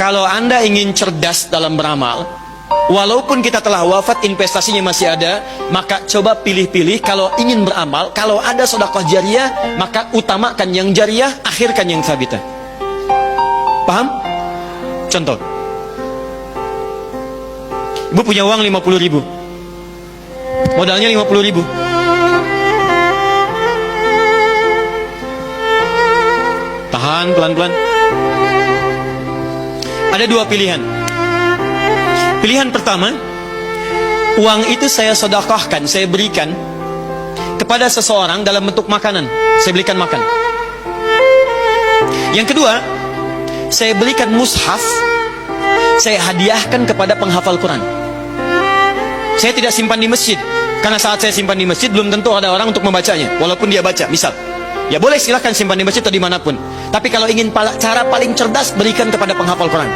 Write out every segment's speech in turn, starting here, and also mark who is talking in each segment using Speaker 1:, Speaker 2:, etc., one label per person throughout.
Speaker 1: Kalau Anda ingin cerdas dalam beramal, walaupun kita telah wafat, investasinya masih ada, maka coba pilih-pilih. Kalau ingin beramal, kalau ada sedekah jariah, maka utamakan yang jariah, akhirkan yang sabitah. Paham? Contoh, ibu punya uang 50.000, modalnya 50.000. Tahan pelan-pelan. Ada dua pilihan. Pilihan pertama, uang itu saya sedekahkan, saya berikan kepada seseorang dalam bentuk makanan, saya belikan makan. Yang kedua, saya belikan mushaf, saya hadiahkan kepada penghafal Quran. Saya tidak simpan di masjid, karena saat saya simpan di masjid belum tentu ada orang untuk membacanya, walaupun dia baca, misal. Ya boleh, silahkan simpan di masjid atau dimanapun. Tapi kalau ingin cara paling cerdas, berikan kepada penghafal Quran.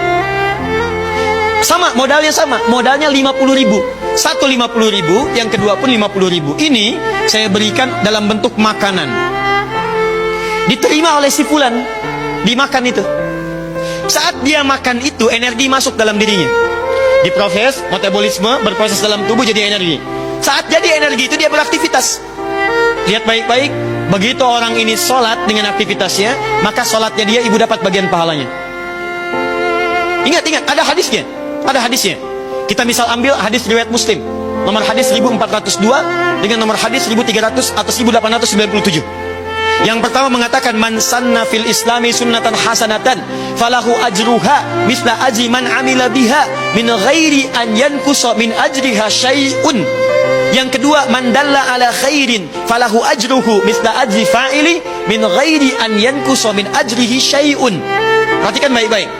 Speaker 1: Sama, modalnya sama, modalnya 50.000. Satu 50.000, yang kedua pun 50.000. Ini saya berikan dalam bentuk makanan. Diterima oleh si fulan, dimakan itu. Saat dia makan itu, energi masuk dalam dirinya. Diproses, metabolisme berproses dalam tubuh jadi energi. Saat jadi energi itu dia beraktivitas. Lihat baik-baik, begitu orang ini sholat dengan aktivitasnya, maka sholatnya dia ibu dapat bagian pahalanya. Ingat, ada hadisnya. Ada hadisnya. Kita misal ambil hadis riwayat Muslim, nomor hadis 1402 dengan nomor hadis 1300 atau 1897. Yang pertama mengatakan, man sanna fil islami sunnatan hasanatan falahu ajruha misla ajri man amila biha min ghairi an yankusa min ajriha syai'un. Yang kedua, man dalla ala khairin falahu ajruhu misla ajri fa'ili min ghairi an yankusa min ajrihi syai'un. Perhatikan baik-baik.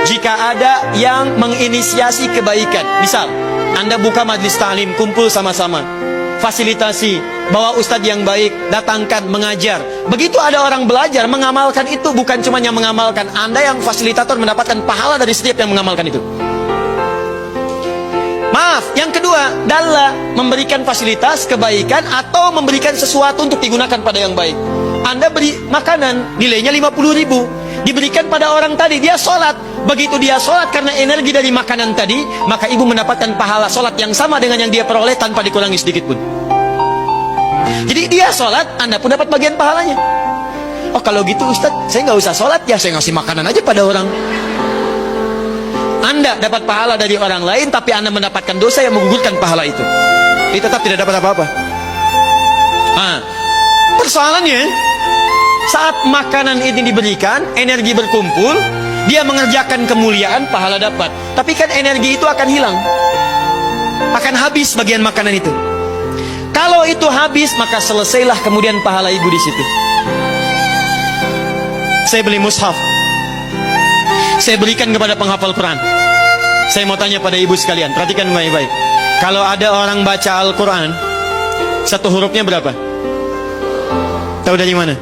Speaker 1: Jika ada yang menginisiasi kebaikan, misal Anda buka majlis ta'lim, kumpul sama-sama, fasilitasi, bawa ustadz yang baik, datangkan, mengajar. Begitu ada orang belajar, mengamalkan itu, bukan cuma yang mengamalkan, Anda yang fasilitator mendapatkan pahala dari setiap yang mengamalkan itu. Maaf, yang kedua, dalla, memberikan fasilitas kebaikan atau memberikan sesuatu untuk digunakan pada yang baik. Anda beri makanan, nilainya 50.000, diberikan pada orang tadi, dia sholat. Begitu dia sholat karena energi dari makanan tadi, maka ibu mendapatkan pahala sholat yang sama dengan yang dia peroleh tanpa dikurangi sedikit pun. Jadi dia sholat, Anda pun dapat bagian pahalanya. Oh kalau gitu Ustadz, saya nggak usah sholat ya, saya ngasih makanan aja pada orang. Anda dapat pahala dari orang lain, tapi Anda mendapatkan dosa yang menggugurkan pahala itu. Dia tetap tidak dapat apa-apa. Persoalannya, saat makanan ini diberikan, energi berkumpul, dia mengerjakan kemuliaan, pahala dapat. Tapi kan energi itu akan hilang, akan habis bagian makanan itu. Kalau itu habis, maka selesailah kemudian pahala ibu di situ. Saya beli mushaf, saya berikan kepada penghafal Quran. Saya mau tanya pada ibu sekalian, perhatikan baik-baik. Kalau ada orang baca Al-Quran, satu hurufnya berapa? Tahu dari mana?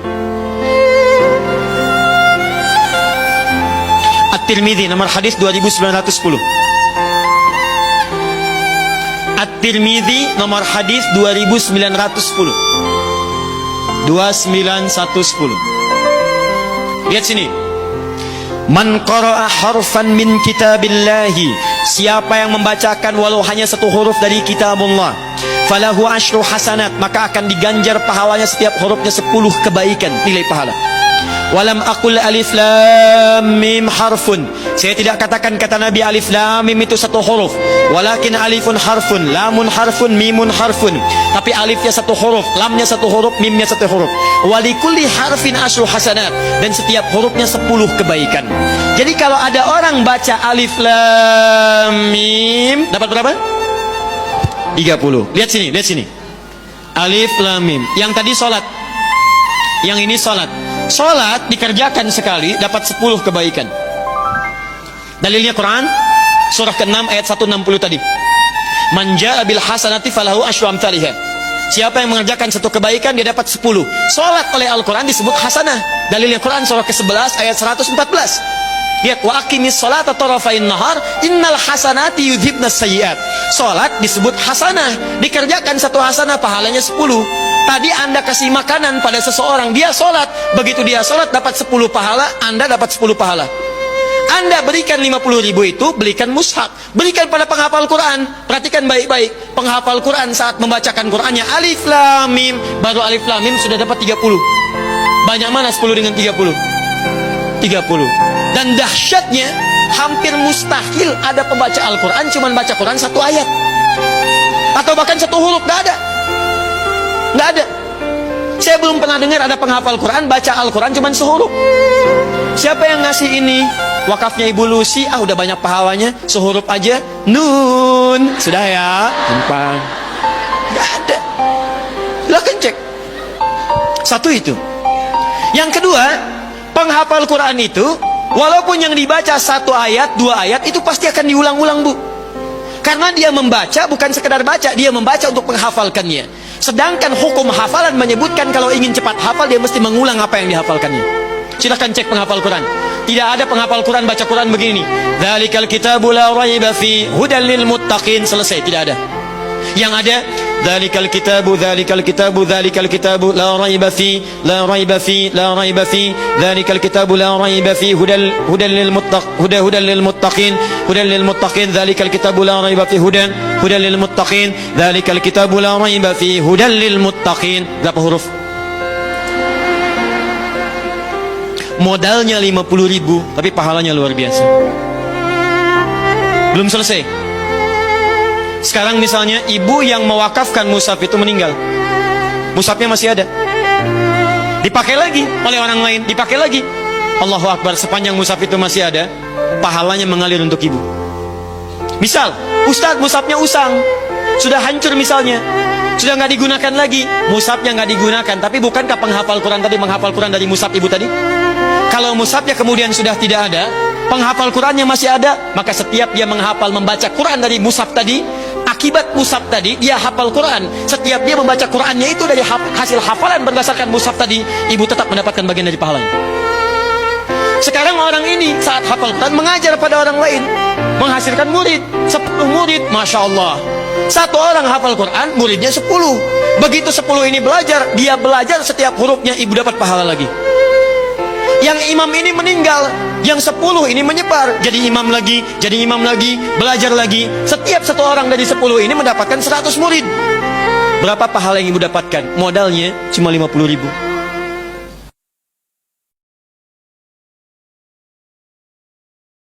Speaker 1: At-Tirmidzi nomor hadis 2910. At-Tirmidzi nomor hadis 2910. 29110. Lihat sini. Man qara'a harfan min kitabillahi, siapa yang membacakan walau hanya satu huruf dari kitabullah, falahu asyru hasanat, maka akan diganjar pahalanya setiap hurufnya 10 kebaikan, nilai pahala. Walam aqul alif lam mim harfun, saya tidak katakan kata Nabi alif lam mim itu satu huruf, walakin alifun harfun, lamun harfun, mimun harfun. Tapi alifnya satu huruf, lamnya satu huruf, mimnya satu huruf. Walikulli harfin asyru hasanat, dan setiap hurufnya 10 kebaikan. Jadi kalau ada orang baca alif lam mim, dapat berapa? 30. Lihat sini, lihat sini. Alif lam mim. Yang tadi sholat, yang ini sholat. Sholat dikerjakan sekali dapat 10 kebaikan. Dalilnya Quran surah ke-6 ayat 160 tadi. Man jaa bil hasanati falahu asyru amsalihha. Siapa yang mengerjakan satu kebaikan dia dapat 10. Sholat oleh Al-Quran disebut hasanah. Dalilnya Quran surah ke-11 ayat 114. Lihat, wa aqimis sholata tarafain nahar innal hasanati yudhibnas sayyiat. Sholat disebut hasanah, dikerjakan satu hasanah pahalanya 10. Tadi Anda kasih makanan pada seseorang, dia sholat, begitu dia sholat dapat 10 pahala, Anda dapat 10 pahala. Anda berikan 50.000 itu, belikan mushaf, berikan pada penghafal Quran. Perhatikan baik-baik, penghafal Quran saat membacakan Qurannya alif lam mim, baru alif lam mim sudah dapat 30. Banyak mana 10 dengan 30? 30. Dan dahsyatnya, hampir mustahil ada pembaca Al-Quran cuman baca Quran satu ayat atau bahkan satu huruf. Nggak ada, nggak ada. Saya belum pernah dengar ada penghafal Quran baca Al-Quran cuman sehuruf. Siapa yang ngasih ini? Wakafnya Ibu Lucy. Udah banyak pahalanya, sehuruf aja. Nun, sudah ya, gampang. Nggak ada. Silahkan cek. Satu itu. Yang kedua, penghafal Quran itu walaupun yang dibaca satu ayat, dua ayat, itu pasti akan diulang-ulang, Bu. Karena dia membaca bukan sekedar baca, dia membaca untuk menghafalkannya. Sedangkan hukum hafalan menyebutkan kalau ingin cepat hafal, dia mesti mengulang apa yang dihafalkannya. Silahkan cek penghafal Quran. Tidak ada penghafal Quran baca Quran begini. Dzalikal kitabu la raiba fi hudal lil muttaqin. Selesai, tidak ada. Yang ada dzalikal kitabu la raiba fi dzalikal kitabu la raiba fi hudal lil muttaqin dzalikal kitabu la raiba fi hudal lil muttaqin dzalikal kitabu la raiba fi hudal lil muttaqin. Berapa huruf? Modalnya 50.000, tapi pahalanya luar biasa. Belum selesai. Sekarang misalnya ibu yang mewakafkan mushaf itu meninggal, mushafnya masih ada, dipakai lagi oleh orang lain, dipakai lagi. Allahu Akbar, sepanjang mushaf itu masih ada, pahalanya mengalir untuk ibu. Misal, Ustadz mushafnya usang, sudah hancur misalnya, sudah nggak digunakan lagi, mushafnya nggak digunakan, tapi bukankah penghafal Quran tadi menghafal Quran dari mushaf ibu tadi? Kalau mushafnya kemudian sudah tidak ada, penghafal Qurannya masih ada, maka setiap dia menghafal membaca Quran dari mushaf tadi, akibat mushaf tadi dia hafal Quran. Setiap dia membaca Qurannya itu dari hasil hafalan berdasarkan mushaf tadi, ibu tetap mendapatkan bagian dari pahalanya. Sekarang orang ini saat hafal Quran mengajar pada orang lain, menghasilkan murid 10 murid, Masya Allah. Satu orang hafal Quran, muridnya 10. Begitu 10 ini belajar, dia belajar setiap hurufnya, ibu dapat pahala lagi. Yang imam ini meninggal, yang 10 ini menyebar, jadi imam lagi, belajar lagi. Setiap satu orang dari 10 ini mendapatkan 100 murid. Berapa pahala yang ibu dapatkan? Modalnya cuma 50.000.